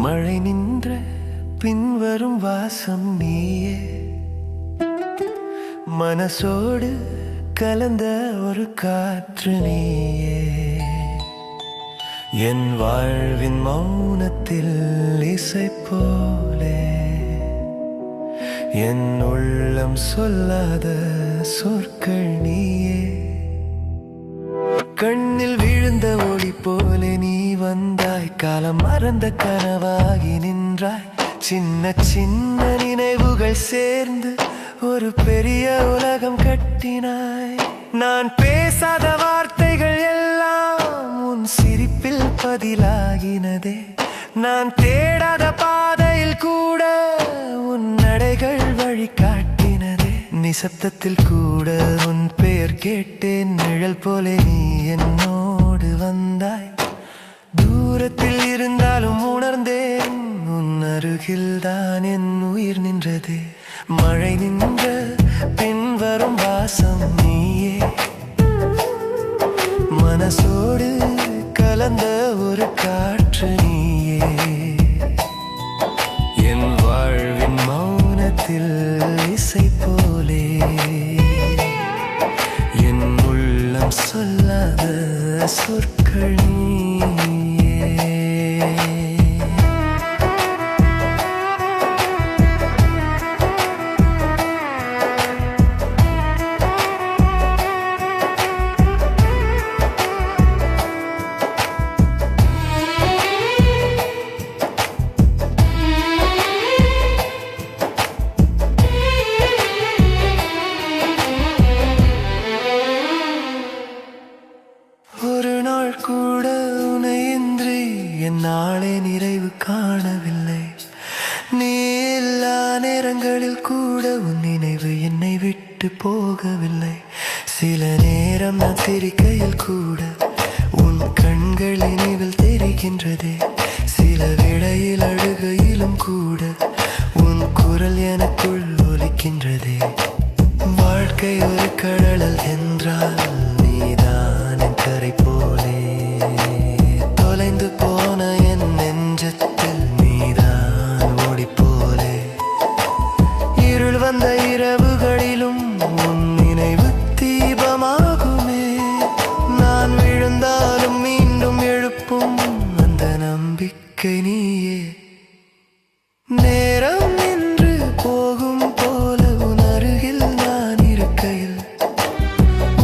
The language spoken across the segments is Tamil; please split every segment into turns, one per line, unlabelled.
மழை நின்ற பின்வரும் வாசம் நீயே, மனசோடு கலந்த ஒரு காற்று நீயே. என் வாழ்வின் மௌனத்தில் இசை போலே, என் உள்ளம் சொல்லாத சொற்கள் நீயே. கண்ணில் விழுந்த ஒளி போலே நீ வந்தாய், காலம் மறந்த கனவாகி நின்றாய். சின்ன சின்ன நினைவுகள் சேர்ந்து ஒரு பெரிய உலகம் கட்டினாய். நான் பேசாத வார்த்தைகள் எல்லாம் உன் சிரிப்பில் பதிலாகினதே. நான் தேடாத பாதையில் கூட உன் நடைகள் வழிகாட்டினதே. நிசப்தத்தில் கூட உன் பெயர் கேட்டேன், நிழல் போலே நீ என்னோடு வந்தாய். தூரத்தில் இருந்தாலும் உணர்ந்தேன், உன் அருகில்தான் என் உயிர் நின்றது. மழை நின்ற பின் வரும் வாசம் நீயே, மனசோடு கலந்த ஒரு காற்று நீயே. என் வாழ்வின் மௌனத்தில் இசை போலே, என் உள்ளம் சொல்லாத சொற்கள் நீயே. ஒரு நாள் கூட உன்னையின்றி என் நாளே நிறைவு காணவில்லை. நீ எல்லா நேரங்களில் கூட உன் நினைவு என்னை விட்டு போகவில்லை. சில நேரம் நான் சிரிக்கையில் கூட உன் கண்கள் நினைவில் தெரிகின்றதே. சில வேளையில் அழுகையிலும் கூட உன் குரல் எனக்குள் ஒலிக்கின்றதே. வாழ்க்கை ஒரு கடல் என்றால் நீதான் என் கரை போலே. தொலைந்து போன என் நெஞ்சத்தில் நீதான் ஓடி போலே. இருள் வந்த இரவுகளிலும் உன் நினைவு தீபமாகுமே. நான் விழுந்தாலும் மீண்டும் எழுப்பும் அந்த நம்பிக்கை நீயே. நேரம் நின்று போகும் போல உன் அருகில் நான் இருக்கையில்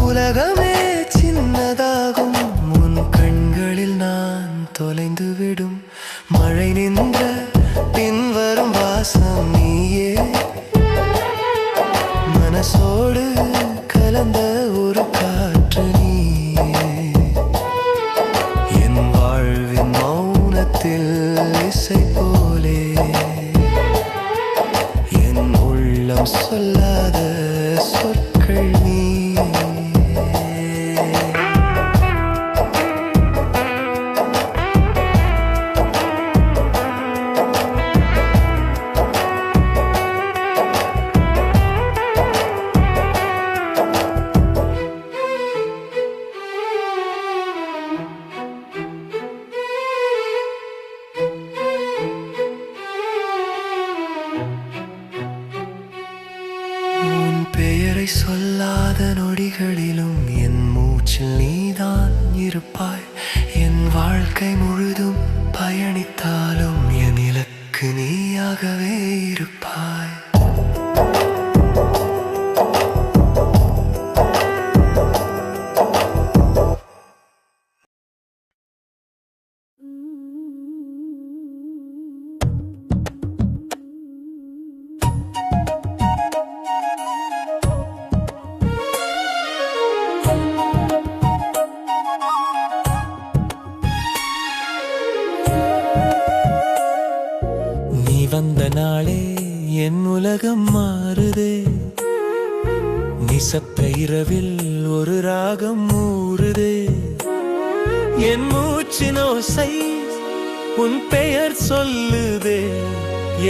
உலகமே சின்னதாகும். உன் கண்களில் நான் தொலைந்து விடும். மழை நின்ற பின் வரும் வாசம் நீயே, மனசோடு கலந்த ஒரு காற்று நீயே. என் வாழ்வின் மௌனத்தில் இசை போலே, என் உள்ளம் சொல்லாத சொற்கள் நீயே. உன் பெயரை சொல்லாத நொடிகளிலும் என் மூச்சில் நீதான் இருப்பாய். என் வாழ்க்கை முழுதும் பயணித்தாலும் என் இலக்கு நீயாகவே இருப்பாய். வந்த நாளே என் உலகம் மாறுதே. நிசப்த இரவில் ஒரு ராகம் ஊறுதே. என் மூச்சின் ஓசை உன் பெயர் சொல்லுதே.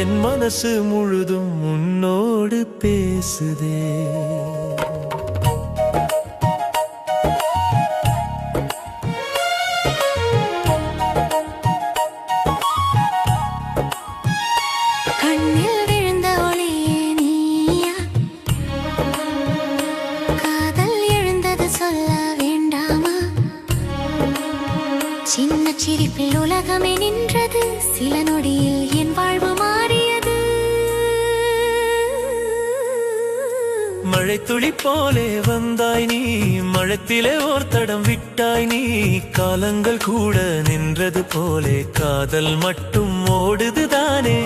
என் மனசு முழுதும் உன்னோடு பேசுதே.
சில நொடியில் என் வாழ்வு மாறியது.
மழை துளி போலே வந்தாய் நீ, மழத்திலே ஓர் தடம் விட்டாய் நீ. காலங்கள் கூட நின்றது போலே காதல் மட்டும் ஓடுதுதானே.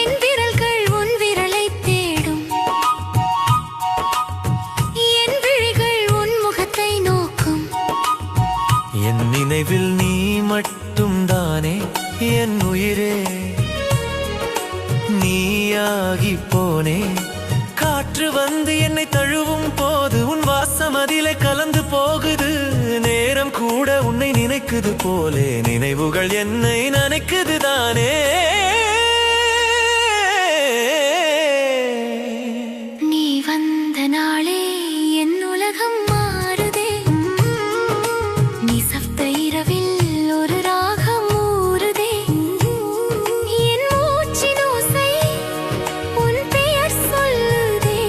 என் விரல்கள் உன் விரலை தேடும், என் விழிகள் உன் முகத்தை நோக்கும்.
என் நினைவில் நீ மட்டும் தானே என் உயிரே. நீயாகி போனே. காற்று வந்து என்னை தழுவும் போது உன் வாசம் அதிலே கலந்து போகுது. நேரம் கூட உன்னை நினைக்குது போலே நினைவுகள் என்னை நினைக்குது தானே.
நீ வந்த நாளே என் உலகம் மாறுதே. நிசப்த இரவில் ஒரு ராகம் ஊறுதே. என் மூச்சின் ஓசை உன் பெயர் சொல்லுதே.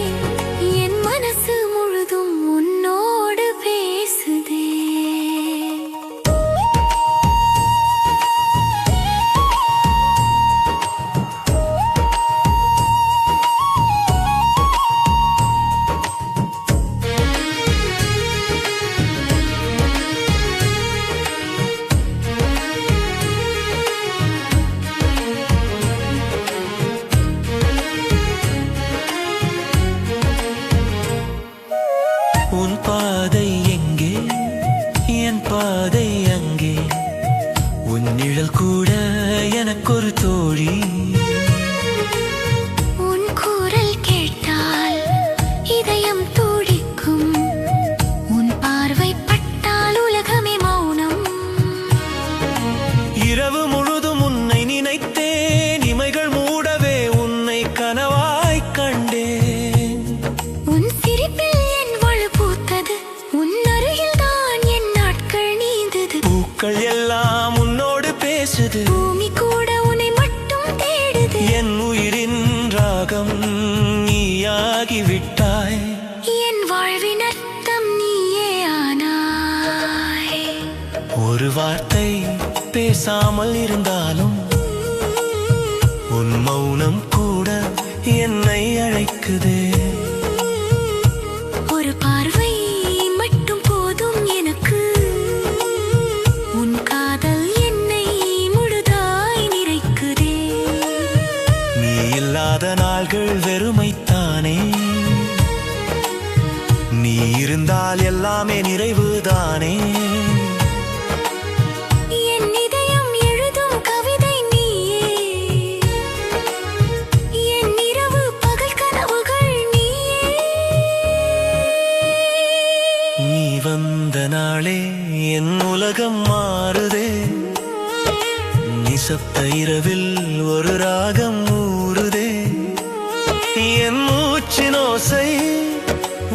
என் மனசு முழுதும் உன்னோடு பேசுதே.
உன் பாதை எங்கே, என் பாதை அங்கே. உன் நிழல் கூட எனக்கொரு தோழி.
உன் குரல் கேட்டால் இதயம் துடிக்கும். உன் பார்வை பட்டால் உலகமே மௌனம்.
இரவு முழுதும் உன்னை நினைத்தேன், இமைகள் மூடவே உன்னை கனவாய் கண்டேன்.
உன் சிரிப்பில் என் வாழ்வு பூத்தது. உன் அருகில் தான் என் நாட்கள் நீந்தது.
பூக்கள் எல்லாம் உன்னோடு பேசுது.
பூமி கூட உன்னை மட்டும் தேடுது.
என் உயிரின் ராகம் நீயாகிவிட்டாய்.
என் வாழ்வின் அர்த்தம் நீயே ஆனாய்.
ஒரு வார்த்தை பேசாமல் இருந்தாலும் உன் மௌனம் கூட என்னை அழைக்குதே.
ஒரு பார்வை மட்டும் போதும் எனக்கு. உன் காதல் என்னை முழுதாய் நிறைக்குதே.
நீ இல்லாத நாள்கள் வெறுமைத்தானே. நீ இருந்தால் எல்லாமே நிறைவுதானே.
என் இதயம் எழுதும் கவிதை நீயே. என் இரவு பகல் கனவுகள் நீயே.
நீ வந்த நாளே என் உலகம் மாறுதே. நிசப்த இரவில் ஒரு ராகம் ஊறுதே. என் மூச்சின் ஓசை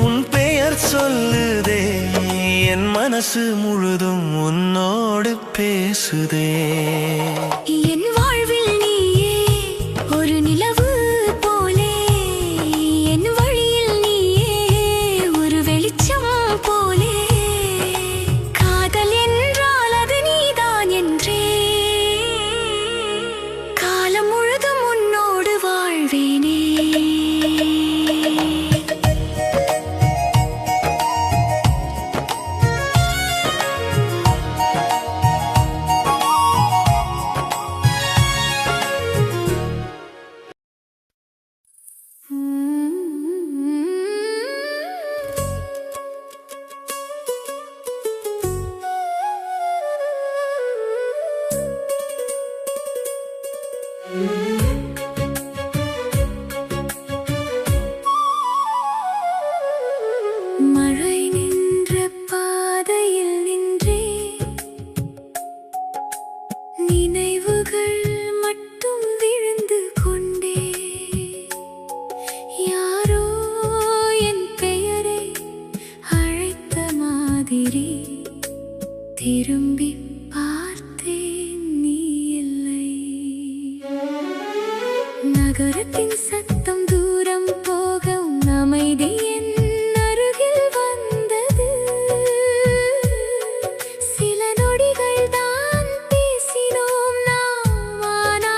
உன் பெயர் சொல்லுதே. என் மனசு முழுதும் உன்னோடு பேசுதே.
என் வாழ்வில் நீயே ஒரு நிலவு போலே. என் வழியில் நீயே ஒரு வெளிச்சம் போலே. காதல் என்றால் அது நீதான் என்றே. காலம் முழுதும் உன்னோடு வாழ்வேனே. மழை நின்ற பாதையில் நின்றே. நினைவுகள் மட்டும் விழுந்து கொண்டே. யாரோ என் பெயரை அழைத்த மாதிரி திரும்பி பார்த்தேன், நீ இல்லை. நகரத்தின் சத்தம் தூரம் போக உன் அமைதி என் அருகில் வந்தது. சில நொடிகள் தான் பேசினோம் நாம், ஆனால்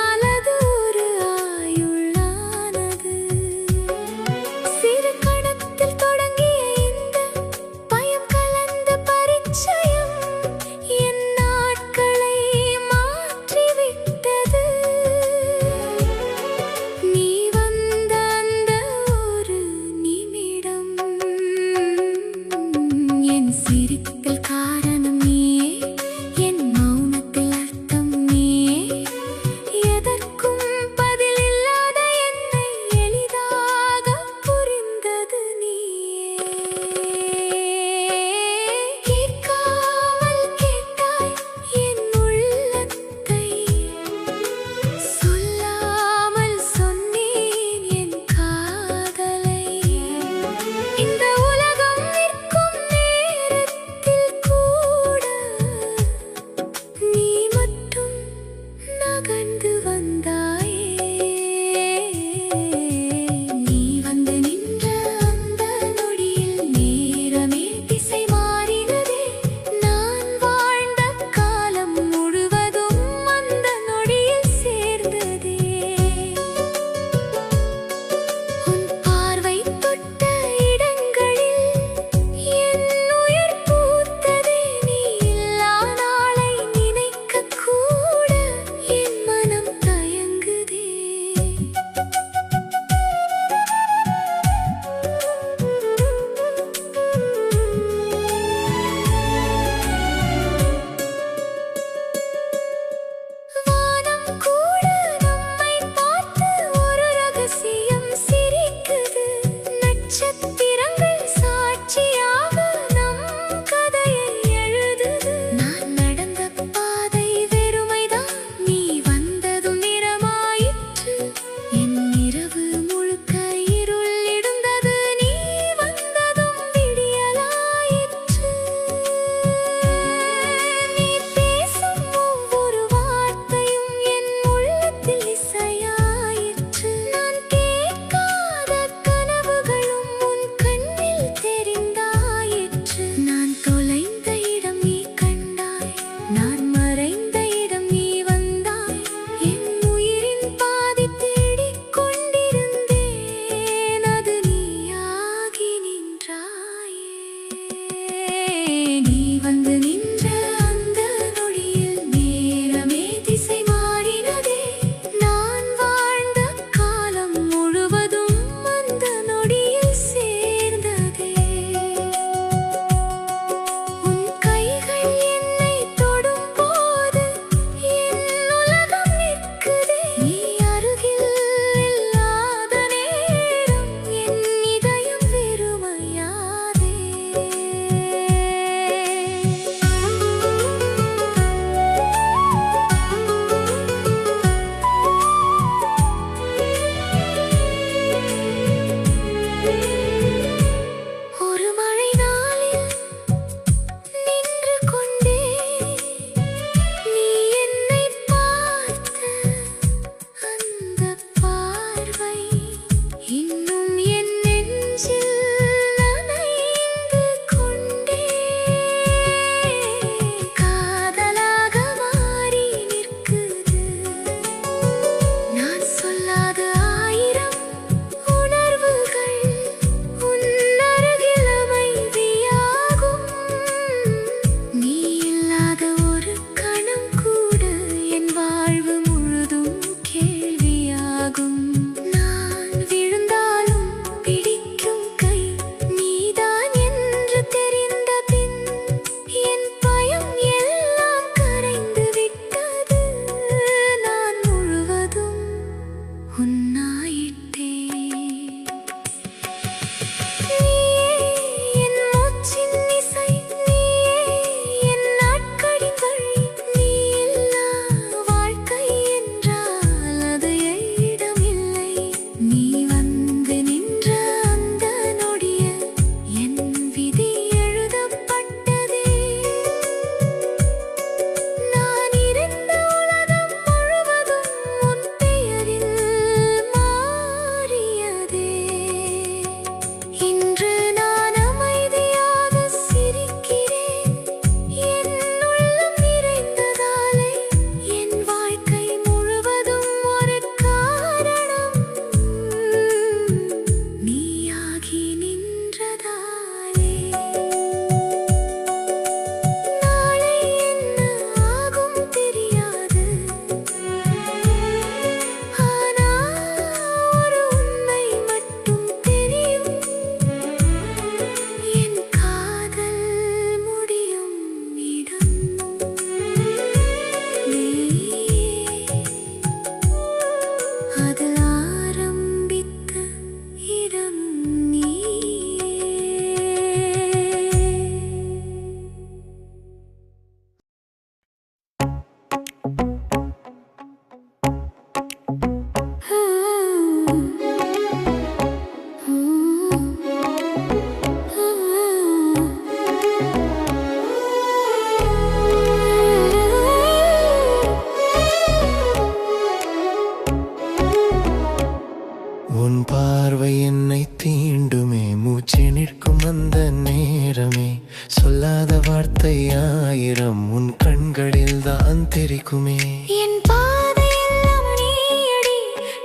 உன் பார்வை என்னை தீண்டுமே, மூச்சு நிற்கும் அந்த நேரமே, சொல்லாத வார்த்தை ஆயிரம் உன் கண்களில் தான் தெரிக்குமே.
என் பாதையெல்லாம் நீயடி,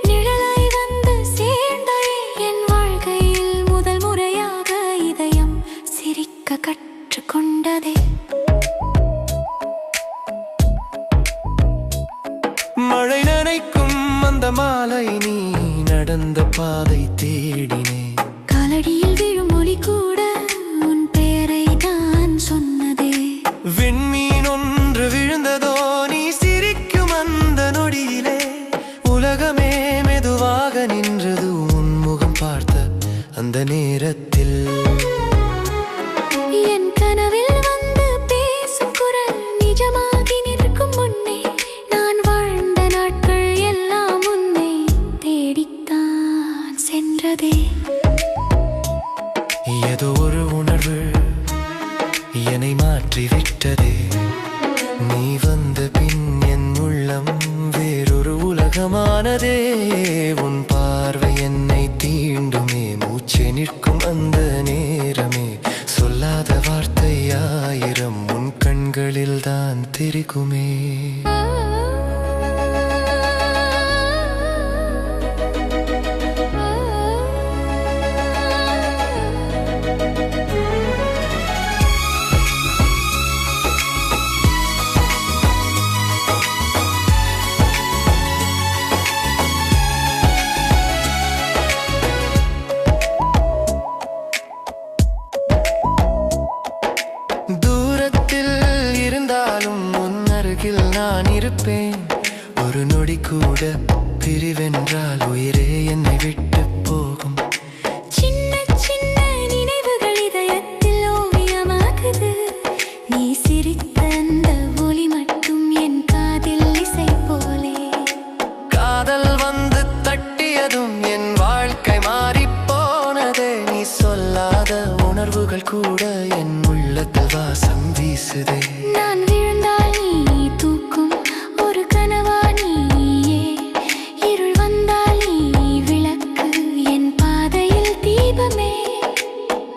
நிழலாய் வந்து சேர்ந்தாயே. என் வாழ்க்கையில் முதல் முறையாக இதயம் சிரிக்க கற்றுக்கொண்டதே.
மழை நனைக்கும் அந்த மாலை நீ நடந்த பாதை தேடினே.
காலடியில் விழும் ஒலி கூட உன் பெயரை தான் சொன்னதே.
விண்மீன் ஒன்று விழுந்ததோ நீ சிரிக்கும் அந்த நொடியிலே, உலகமே மெதுவாக நின்றது உன் முகம் பார்த்த அந்த நேரத்தில்.
என் கனவில் வந்து பேசும் குரல் நிஜமாகி நிற்கும் முன்னே, நான் வாழ்ந்த நாட்கள் எல்லாம் உன்னை தேடித்தான் சென்றதே.
ஏதோ ஒரு உணர்வு என்னை மாற்றிவிட்டதே, நீ வந்த பின் என் உள்ளம் வேறொரு உலகமானதே. உன் பார்வை என்னை தீண்டுமே, மூச்சு நிற்கும் அந்த நேரமே, சொல்லாத வார்த்தை ஆயிரம் உன் கண்களில் தான் தெரிக்குமே. தூரத்தில் இருந்தாலும் உன் அருகில் நான் இருப்பேன். ஒரு நொடி கூட பிரிவென்றால் உயிரே என்னை விட்டு போகும்.
சின்ன சின்ன நினைவுகள் இதயத்தில் ஓவியமாகுது. நீ சிரித்த அந்த ஒலி மட்டும் என் காதில் இசை போலே.
காதல் வந்து தட்டியதும் என் வாழ்க்கை மாறிப் போனதே. நீ சொல்லாத உணர்வுகள் கூட என் உள்ளத்தில் வாசம் வீசுதே.
நான் விழுந்தால் நீ தூக்கும் ஒரு கனவா நீயே. இருள் வந்தால் நீ விளக்கு, என் பாதையில் தீபமே.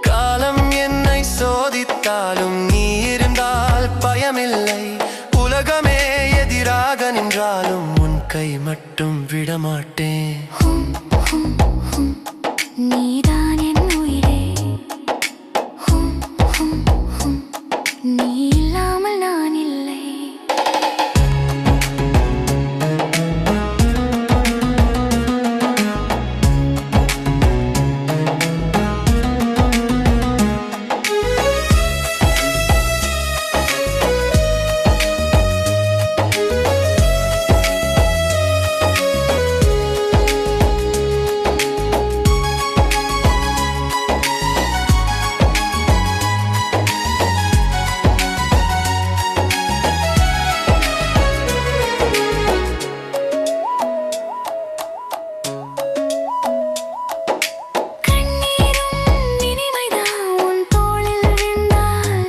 காலம் என்னை சோதித்தாலும் நீ இருந்தால் பயமில்லை. உலகமே எதிராக நின்றாலும் உன் கை மட்டும் விடமாட்டேன்.
ஹும், ஹும், ஹும், நீதான் என் உயிரே. ஹும், ஹும், ஹும், நீ இல்லாமல் நான் இல்லை. கண்ணீரும் இனிமைதான் உன் தோளில் விழுந்தால்,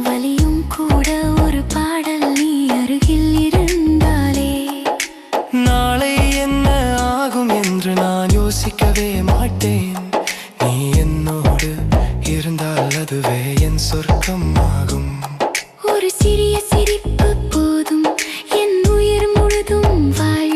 வலியும் கூட ஒரு பாடல் நீ அருகில் இருந்தாலே.
நாளை என்ன ஆகும் என்று நான் யோசிக்கவே மாட்டேன். நீ என்னோடு இருந்தால் அதுவே என் சொர்க்கம் ஆகும்.
ஒரு சிறிய சிரிப்பு போதும் என் உயிர் முழுதும் வாழ.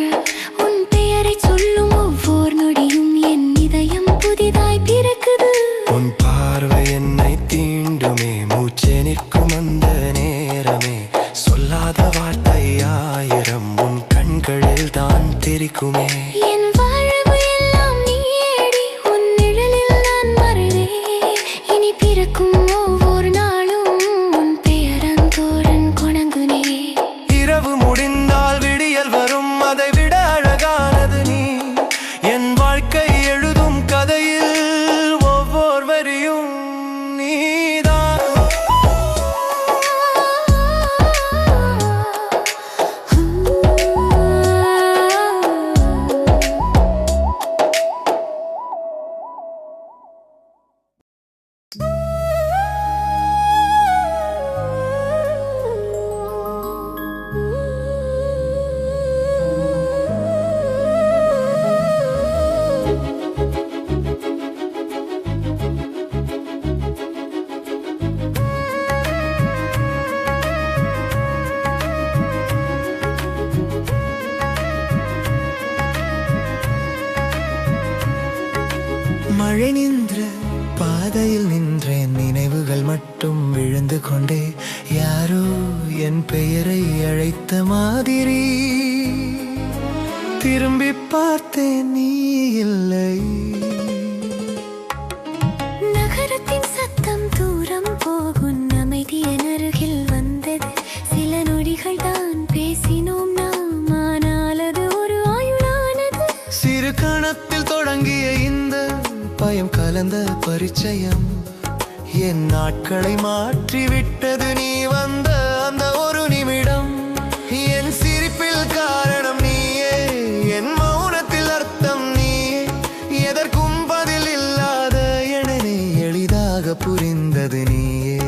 உன் பெயரை சொல்லும் ஒவ்வொரு நொடியும் என் இதயம் புதிதாய் பிறக்குது.
உன் பார்வை என்னை தீண்டுமே, மூச்சு நிற்கும் அந்த நேரமே, சொல்லாத வார்த்தை ஆயிரம் உன் கண்களில் தான் தெரிக்குமே.
என் வாழ்வு எல்லாம் நீயேடி, உன் நிழலில் நான் மறைவே. இனி பிறக்கும் ஒவ்வொரு நாளும் உன் பெயரந்தோரன் கொணங்குனே.
இரவு முடிந்தால் விடியல் வரும், அதை விட அழகானது நீ. என் வாழ்க்கை எழுதும் கதையில் ஒவ்வொரு வரியும் நீதான். மழை நின்ற பாதையில் நின்றேன், நினைவுகள் மட்டும் விழுந்து கொண்டே, யாரோ என் பெயரை அழைத்த மாதிரி. திரும்பி பார்த்தேன், நீ இல்லை.
நகரத்தின் சத்தம் தூரம் போகும், அமைதி என் அருகில் வந்தது. சில நொடிகள் தான் பேசினோம் நாம், ஆனால் அது ஒரு ஆயுளானது.
சிறு கணத்தில் தொடங்கிய இந்த பயம் கலந்த பரிச்சயம் என் நாட்களை மாற்றிவிட்டது. நீ வந்த அந்த ஒரு நிமிடம், என் சிரிப்பில் காரணம் நீயே, என் மௌனத்தில் அர்த்தம் நீயே. எதற்கும் பதில் இல்லாத என்னை எளிதாக புரிந்தது நீயே.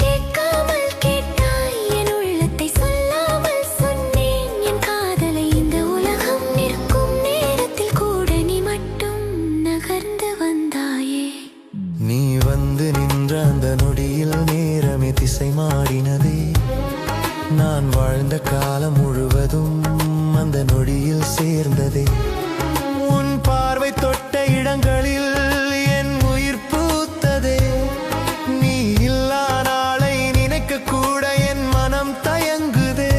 கேட்காமல் கேட்டாய் என் உள்ளத்தை, சொல்லாமல் சொன்னேன் என் காதலை. இந்த உலகம் நிற்கும் நேரத்தில் கூட நீ மட்டும் நகர்ந்து வந்தாயே.
நீ வந்து நின்ற அந்த நொடியில் நேரமே திசை மாறினதே. நான் வாழ்ந்த காலம் முழுவதும் அந்த நொடியில் சேர்ந்ததே. உன் பார்வை தொட்ட இடங்களில் என் உயிர் பூத்ததே. நீ இல்லா நாளை நினைக்க கூட என் மனம் தயங்குதே.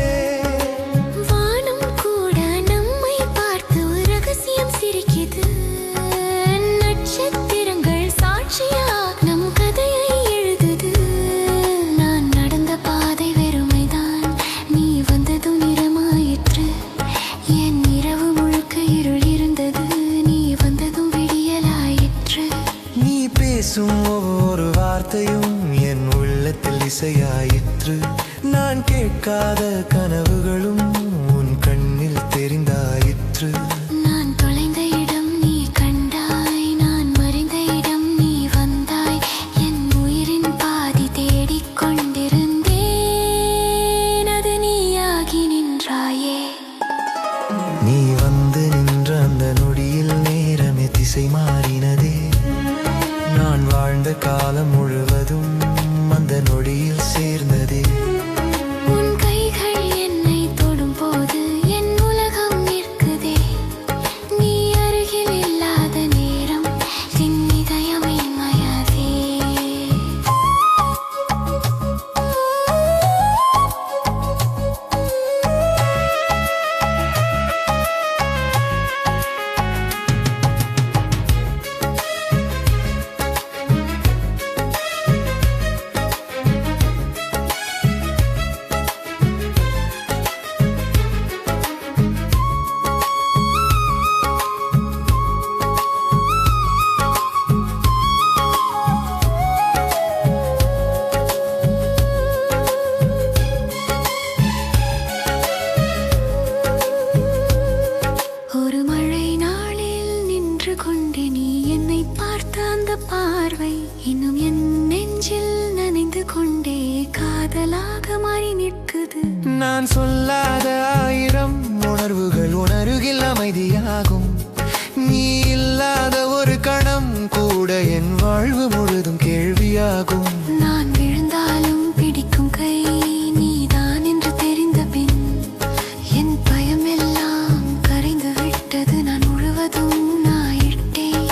வானம் கூட நம்மை பார்த்து ஒரு ரகசியம் சிரிக்குது. நட்சத்திரங்கள் சாட்சியா நம் கதையை எழுதுது. நான் நடந்த பாதை வெறுமைதான், நீ வந்ததும் நிறமாயிற்று. என் இரவு முழுக்க இருள் இருந்தது, நீ வந்ததும் விடியலாயிற்று.
நீ பேசும் ஒவ்வொரு வார்த்தையும் என் உள்ளத்தில் இசையாயிற்று. நான் கேட்காத கனவுகளும் உன் கண்ணில் தெரிந்தாயிற்று.
நான் தொலைந்த இடம் நீ கண்டாய், நான் மறைந்த இடம் நீ வந்தாய். என் உயிரின் பாதி தேடிக் கொண்டிருந்தேன், அது நீயாகி நின்றாயே.
நீ வந்து நின்ற அந்த நொடியில் நேரமே திசை மாறினதே. நான் வாழ்ந்த காலம் முழுவதும் அந்த நொடியில் சேர்ந்ததே.
உன் கைகள் என்னை தொடும்போது என் உலகம் நிற்குதே. நீ அருகில் இல்லாத நேரம் என் இதயமே மயதே. ஒரு மழை நாளில் நின்று கொண்டு நீ என்னை பார்த்த அந்த பார்வை இன்னும் என் நெஞ்சில் நனைந்து கொண்டே காதலாக மாறி நிற்குது.
நான் சொல்லாத ஆயிரம் உணர்வுகள் உணருகில் அமைதியாகும். நீ இல்லாத ஒரு கணம் கூட என் வாழ்வு முழுதும் கேள்வியாகும்.
நான் விழுந்தாலும் பிடிக்கும் கை நீதான் என்று தெரிந்த பின் என் பயம் எல்லாம் கரைந்து விட்டது. நான் முழுவதும் நாயிட்டேன்.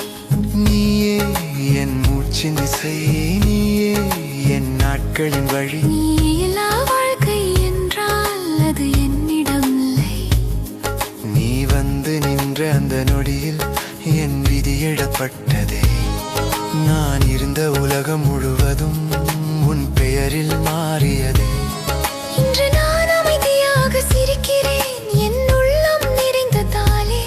நீயே என் மூச்சின் இசை, நீயே என் நாட்களின் வழி.
நீ இல்லா வாழ்க்கை என்றால் அது என்னிடம் இல்லை.
நீ வந்து நின்ற அந்த நொடியில் என் விதி எழப்பட்டதே. நான் இருந்த உலகம் முழுவதும் உன் பெயரில் மாறியதே.
இன்று நான் அமைதியாக சிரிக்கிறேன், என் உள்ளம் நிறைந்ததாலே.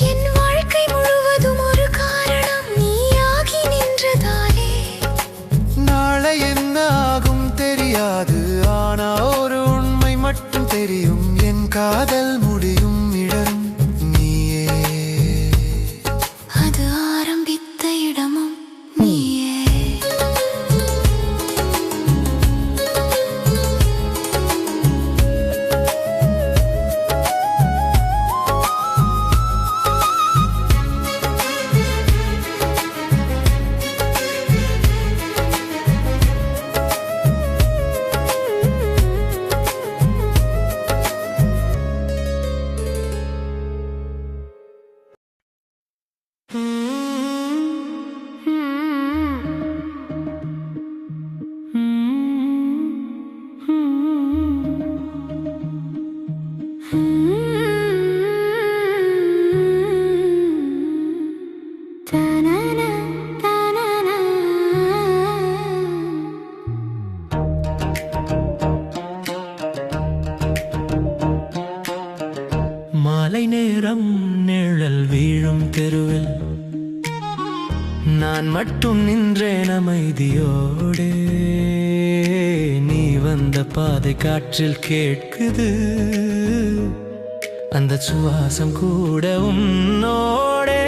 என் வாழ்க்கை முழுவதும் ஒரு காரணம் நீயாகி நின்றதாலே.
நாளை என்ன ஆகும் தெரியாது, ஆனா ஒரு உண்மை மட்டும் தெரியும், என் காதல் முடியும் இடம் நீயே.
அது ஆரம்பித்த இடமும் நீயே.
நிழல் வீழும் தெருவில் நான் மட்டும் நின்றேன் அமைதியோடு. நீ வந்த பாதை காற்றில் கேட்குது, அந்த சுவாசம் கூட உன்னோடே.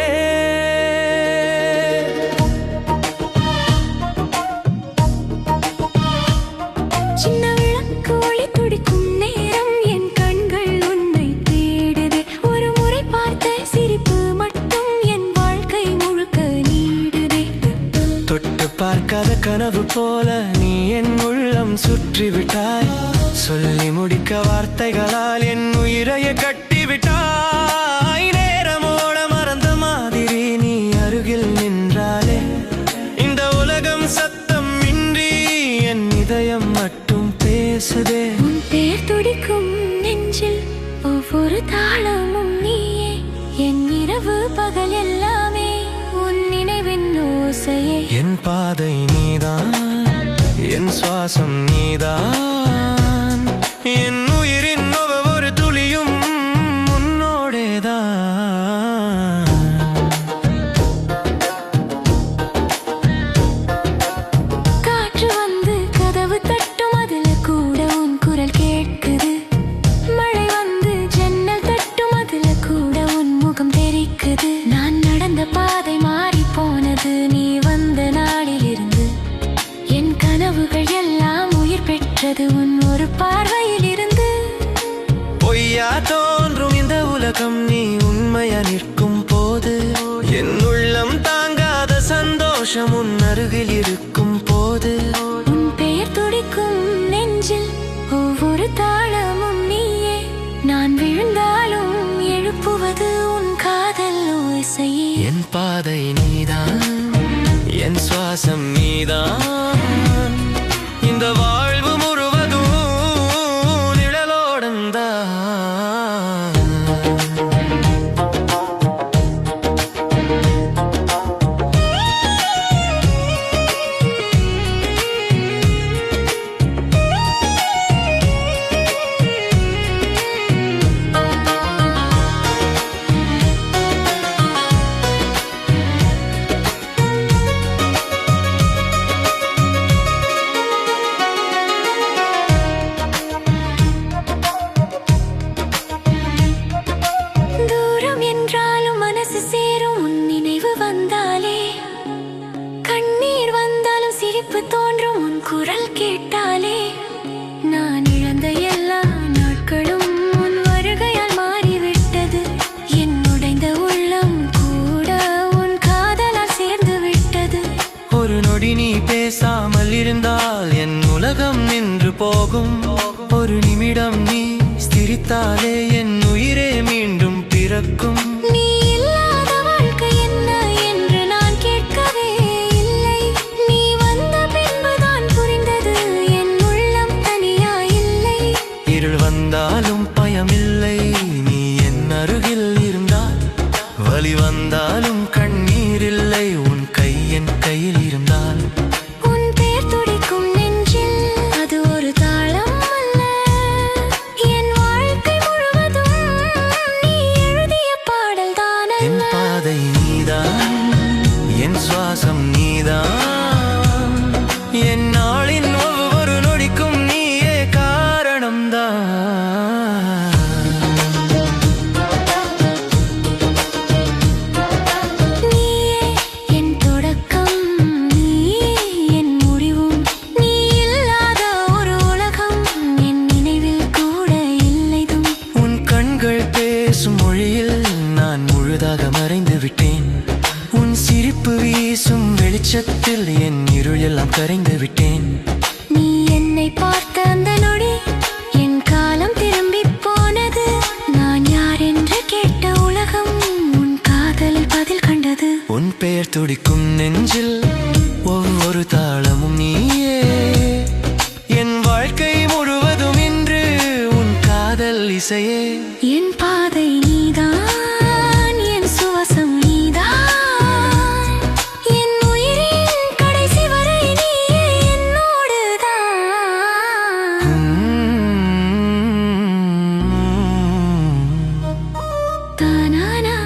சின்ன விளக்கு ஒளி துடிக்கும் நேரம் என் கண்கள் உன்னை தேடுது. ஒரு முறை பார்த்த சிரிப்பு மட்டும் என் வாழ்க்கை முழுக்க நீடுதே.
தொட்டு பார்க்காத கனவு போல நீ என் உள்ளம் சுற்றி விட்டாய். சொல்லி முடிக்க வார்த்தைகளால் என் உயிரைய கட்டிவிட்டாய். நேரமோட மறந்த மாதிரி நீ அருகில் நின்றாலே இந்த உலகம் சத்தம் இன்றி என் இதயம் மட்டும் பேசுதே.
உன் பேர் துடிக்கும் நெஞ்சில் ஒவ்வொரு தாளமும் நீயே. என் இரவு பகல் எல்லாமே உன் நினைவின் ஓசையே.
என் பாதை நீதான், என் சுவாசம் நீதான், என் உயிரின் ஒவ்வொரு துளியும் உன்னோடேதான்.
காற்று வந்து கதவு தட்டும், அதுல கூட உன் குரல் கேட்குது. மழை வந்து ஜன்னல் தட்டும், அதுல கூட உன் முகம் தெரிக்குது. நான் நடந்த பாதை மாறி போனது நீ வந்த நாளிலிருந்து. என் கனவுகள் எல்லாம் உயிர் பெற்றது உன் ஒரு பார்வையில் இருந்து.
பொய்யா தோன்றும் இந்த உலகம் நீ உண்மையா நிற்கும் போது. என் உள்ளம் தாங்காத சந்தோஷம் உன் அருகில் இருக்கும் போது.
உன் பெயர் துடிக்கும் நெஞ்சில் ஒவ்வொரு தாளமும் நீயே. நான் விழுந்தாலும் எழுப்புவது உன் காதல் ஓசையே.
என் பாதை நீதான், என் சுவாசம் நீதான், இந்த வாழ்வு முழுவதும் நிழலோடந்தான்.
தூரம் என்றாலும் மனசு சேரும் உன் நினைவு வந்தாலே. கண்ணீர் வந்தாலும் சிரிப்பு தோன்றும் உன் குரல் கேட்டாலே. நான் இழந்த எல்லா நாட்களும் உன் வருகையால் மாறிவிட்டது. என் உடைந்த உள்ளம் கூட உன் காதலால் சேர்ந்து விட்டது.
ஒரு நொடி நீ பேசாமல் இருந்தால் என் உலகம் நின்று போகும். ஒரு நிமிடம் நீ சிரித்தாலே என் உயிரே மீண்டும் பிறக்கும்.
நீ இல்லாத வாழ்க்கை என்ன என்று நான் கேட்கவே இல்லை. நீ வந்த பின்புதான் புரிந்தது என் உள்ளம் தனியா இல்லை.
இருள் வந்தாலும் பயமில்லை, நீ என் அருகில் இருந்தால். வலி வந்தாலும் கண்ணீர் இல்லை, உன் கை என் கையில் இருந்தால்.
உன் பேர் துடிக்கும் நெஞ்சில் அது ஒரு தாளம் அல்ல. என் வாழ்க்கை முழுவதும் நீ எழுதிய பாடல் தான்.
என் பாதை நீதான், என் சுவாசம் நீதான், என் நாளின் ஒவ்வொரு நொடிக்கும் நீயே காரணம்தான்.
நீயே என் தொடக்கம், நீ என் முடிவும். நீ இல்லாத ஒரு உலகம் என் நினைவில் கூட இல்லைதும்.
உன் கண்கள் பேசும் மொழியில் நான் முழுதாக மறைந்து விட்டேன். உன் சிரிப்பு வீசும் வெளிச்சத்தில் என் இருள் எல்லாம் கரைந்து விட்டேன்.
நீ என்னை பார்த்த அந்த நொடி என் காலம் திரும்பி போனது. நான் யார் என்று கேட்ட உலகம் உன் காதலில் பதில் கண்டது.
உன் பெயர் துடிக்கும் நெஞ்சில் ஒவ்வொரு தாளமும் நீயே. என் வாழ்க்கை முழுவதும் இன்று உன் காதல் இசையே.
என் பாதை நீதான், என் சுவாசம் நீதான், என் உயிரின் கடைசி வரை நீயே என்னோடுதான். தானானா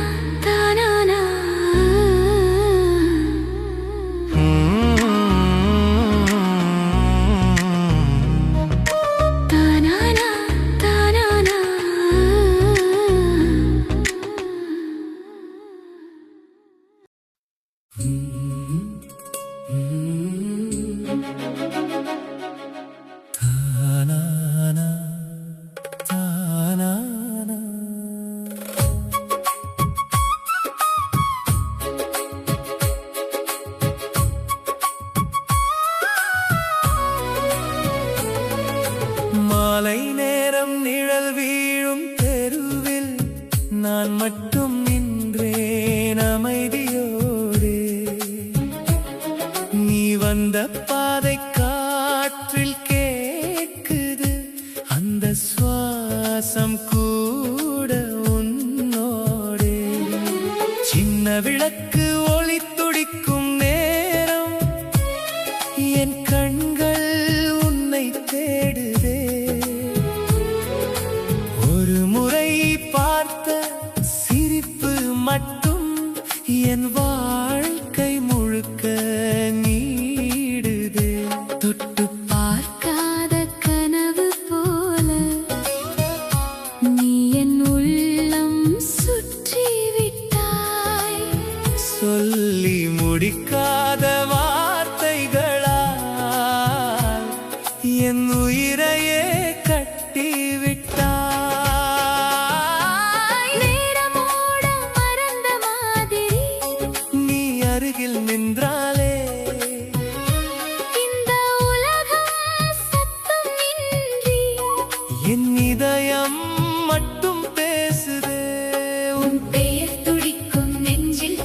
விளக்கு ஒளி துடிக்கும் நேரம் என் கண்கள் உன்னை தேடுதே. ஒரு முறை பார்த்த சிரிப்பு மட்டும் என் வாழ்க்கை முழுக்க நீடுதே.
தொட்டு பார்க்காத கனவு போல நீ என் உள்ளம் சுற்றி விட்டாய்.
சொல்லி முடிக்காத வார்த்தைகளால் என் உயிரையே கட்டி விட்டாய்.
நேரமோட மறந்த மாதிரி
நீ அருகில் நின்றாலே
இந்த உலகம் சத்தம் இன்றி
என் இதயம் மட்டும் பேசுதே.
உன் பெயர் துடிக்கும் நெஞ்சில்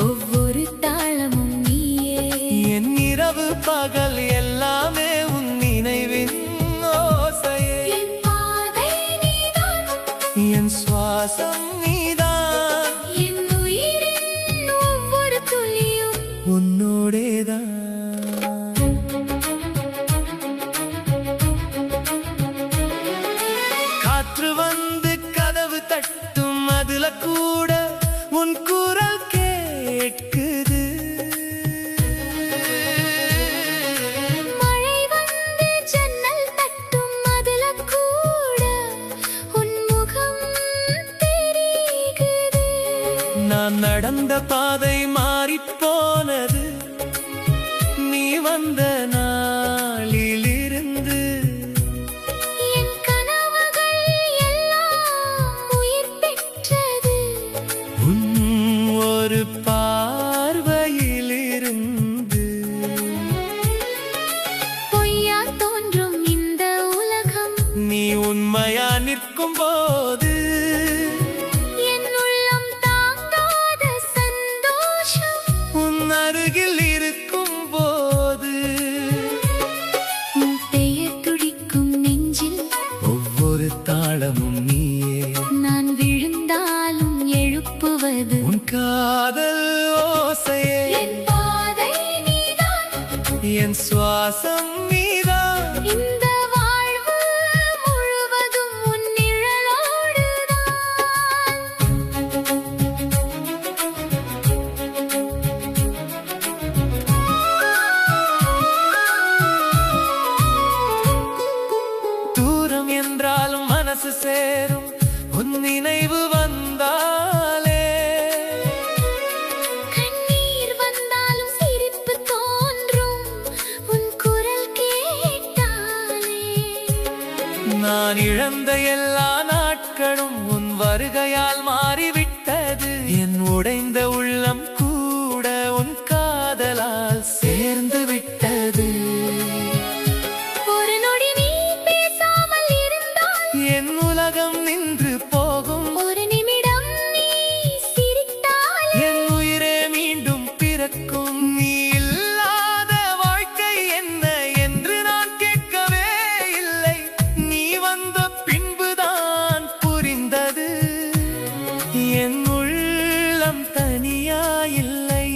ஒவ்வொரு தாளமும் நீயே.
என் இரவு பகல் எல்லாமே உன் நினைவின் ஓசையே.
என் பாதை நீதான்,
என் சுவாசம் நீதான்,
என் உயிரின் ஒவ்வொரு துளியும்
உன்னோடேதான். காற்று வந்து கதவு தட்டும், அதுல கூட உன் குரல் கேட்குது.
மழை வந்து ஜன்னல் தட்டும், அதுல கூட உன் முகம் தெரிகிறது.
நான் நடந்த பாதை மாறிப் போனது நீ வந்த நாளிலிருந்து.
என் கனவுகள் எல்லாம் உயிர் பெற்றது
உன் ஒரு பார்வையிலிருந்து.
பொய்யா தோன்றும் இந்த உலகம்
நீ உண்மையா நிற்கும் போது
என் உள்ளம் தாங்காத சந்தோஷம்.
உன் அருகில் இருக்கும் போது
உன் பெயர் துடிக்கும் நெஞ்சில்
ஒவ்வொரு தாளமும் நீயே.
நான் விழுந்தாலும் எழுப்புவது
உன் காதல் ஓசையே.
என் பாதை நீதான்,
என் சுவாசம் நீதான்.
இந்த வாழ்வு முழுவதும் உன் நிழலோடுதான்.
தூரம் என்றாலும் மனசு சேரும் உன் நினைவு வந்தாலே.
கண்ணீர் வந்தாலும் சிரிப்பு தோன்றும் உன் குரல் கேட்டாலே.
நான் இழந்த எல்லா நாட்களும் உன் வருகையால் மாறிவிட்டது. என் உடைந்த உள்ளம் கூட உன் காதலால் சேர்ந்து விட்டது.
ஒரு நொடி நீ பேசாமல் இருந்தால்
என் உலகம் நின்று போகும்.
ஒரு நிமிடம் நீ சிரித்தால்
என் உயிரே மீண்டும் பிறக்கும். நீ இல்லாத வாழ்க்கை என்ன என்று நான் கேட்கவே இல்லை. நீ வந்த பின்புதான் புரிந்தது என் உள்ளம் தனியாயில்லை.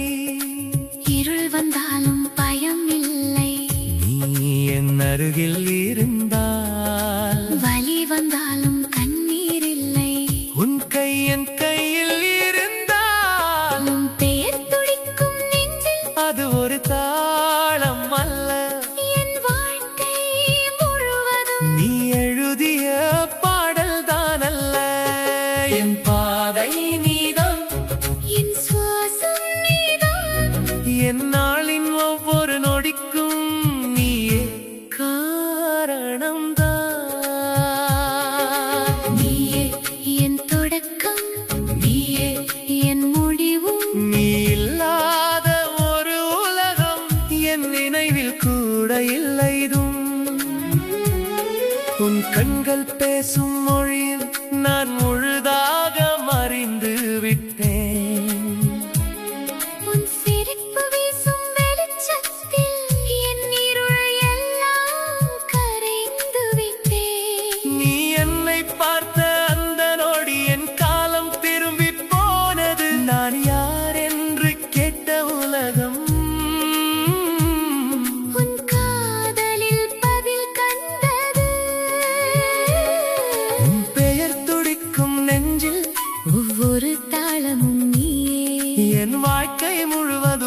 இருள் வந்தாலும் பயம் இல்லை,
நீ என் அருகில் இருந்தால்
வலி வந்தாலும் கண்ணீர் இல்லை.
உன் கை என் கையில் இருந்தால்
உன் பெயர் துடிக்கும் நெஞ்சில்
அது ஒரு தாளம் அல்ல.
என் வாழ்க்கை முழுவதும்
நீ எழுதிய பாடல் தான் அல்ல. என் பாதை நீதான்,
என் சுவாசம் நீதான்.
என் நாளின் ஒவ்வொரு நொடிக்கும் நீயே காரணம்தான்.
நீயே என் தொடக்கம், நீயே என் முடிவும்.
நீ இல்லாத ஒரு உலகம் என் நினைவில் கூட இல்லைதும். உன் கண்கள் பேசும் மொழியில் நான் முழுதாக மறிந்து விட்டேன்.
உன் சிரிப்பு வீசும்
வாழ்க்கை முழுவதும்